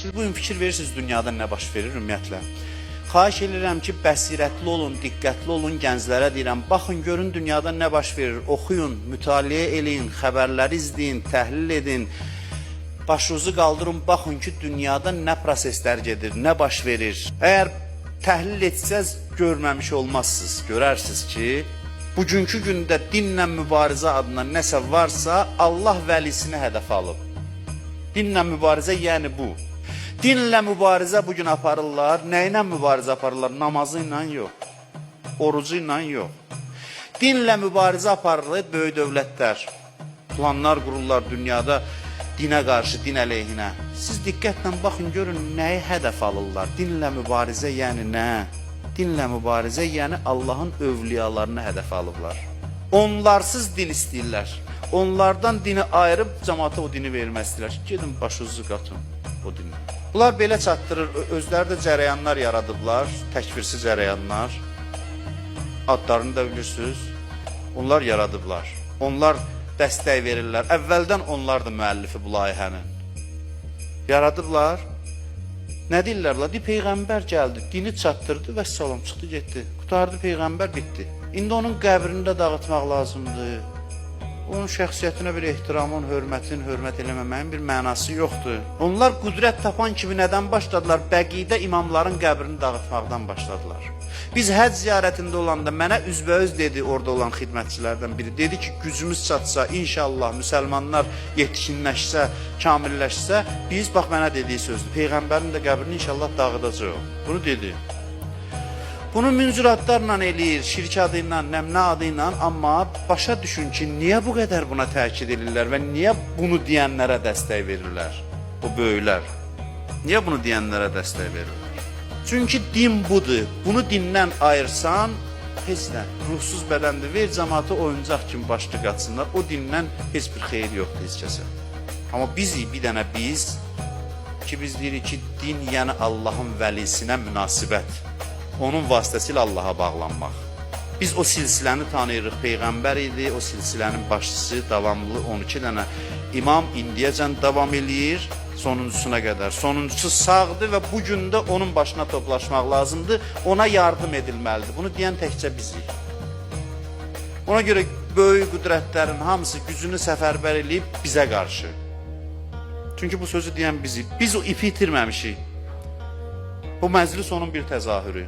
Siz bugün fikir verirsiniz dünyada nə baş verir ümumiyyətlə. Xahiş edirəm ki, bəsirətli olun, diqqətli olun, gənclərə deyirəm. Baxın, görün dünyada nə baş verir. Oxuyun, mütaliə eləyin, xəbərləri izləyin, təhlil edin. Başınızı qaldırın, baxın ki, dünyada nə proseslər gedir, nə baş verir. Əgər təhlil etsəz, görməmiş olmazsınız. Görərsiniz ki, bugünkü gündə dinlə mübarizə adına nəsə varsa, Allah vəlisini hədəf alıb. Dinlə mübarizə yəni bu. Dinlə mübarizə bugün aparırlar. Nə ilə mübarizə aparırlar? Namazı ilə yox. Orucu ilə yox. Dinlə mübarizə aparırlar böyük dövlətlər. Planlar qururlar dünyada dinə qarşı, din əleyhinə. Siz diqqətlə baxın, görün nəyi hədəf alırlar. Dinlə mübarizə yəni nə? Dinlə mübarizə yəni Allahın övliyalarını hədəf alıblar. Onlarsız din istəyirlər. Onlardan dini ayırıb cəmaata o dini vermək istəyirlər. Gedin başınızı qatın o dini. Bunlar belə çatdırır, özləri də cərəyanlar yaradıblar, təkfirsi cərəyanlar. Adlarını da bilirsiniz, onlar yaradıblar. Onlar dəstək verirlər. Əvvəldən onlar da müəllifi bu layihənin. Yaradıblar. Nə deyirlər? Peyğəmbər gəldi, dini çatdırdı və salam çıxdı, getdi. Qutardı Peyğəmbər, bitdi. İndi onun qəbrini də dağıtmaq lazımdır. Onun şəxsiyyətinə bir ehtiramın, hörmətin, hörmət eləməməyin bir mənası yoxdur. Onlar qüdrət tapan kimi nədən başladılar? Bəqidə imamların qəbrini dağıtmaqdan başladılar. Biz həcc ziyarətində olanda mənə üzbəüz dedi orada olan xidmətçilərdən biri. Dedi ki, gücümüz çatsa, inşallah müsəlmanlar yetkinləşsə, kamilləşsə, biz, bax mənə dediyi sözdür, Peyğəmbərin də qəbrini inşallah dağıdacaq. Bunu dedi. Bunu münzüratlarla eləyir, şirk adı ilə, nəmnə adı ilə, amma başa düşün ki, niyə bu qədər buna təkid edirlər və niyə bunu deyənlərə dəstək verirlər, o böyüklər? Niyə bunu deyənlərə dəstək verirlər? Çünki din budur, bunu dindən ayırsan, heç nə, ruhsuz bədəndir, ver cəmaata oyuncaq kimi başlı qatsınlar, o dindən heç bir xeyir yoxdur heç kəsə. Amma bizik, bir dənə biz deyirik ki, din yəni Allahın vəlisinə münasibət. Onun vasitəsilə Allaha bağlanmaq. Biz o silsiləni tanıyırıq. Peyğəmbər idi, o silsilənin başçısı, davamlı 12 dənə imam indiyəcən davam eləyir, sonuncusuna qədər. Sonuncusu sağdır və bugün də onun başına toplaşmaq lazımdır, ona yardım edilməlidir. Bunu deyən təkcə bizik. Ona görə böyük qüdrətlərin hamısı gücünü səfərbər eləyib bizə qarşı. Çünki bu sözü deyən bizik. Biz o ipi itirməmişik. Bu məclis onun bir təzahürü.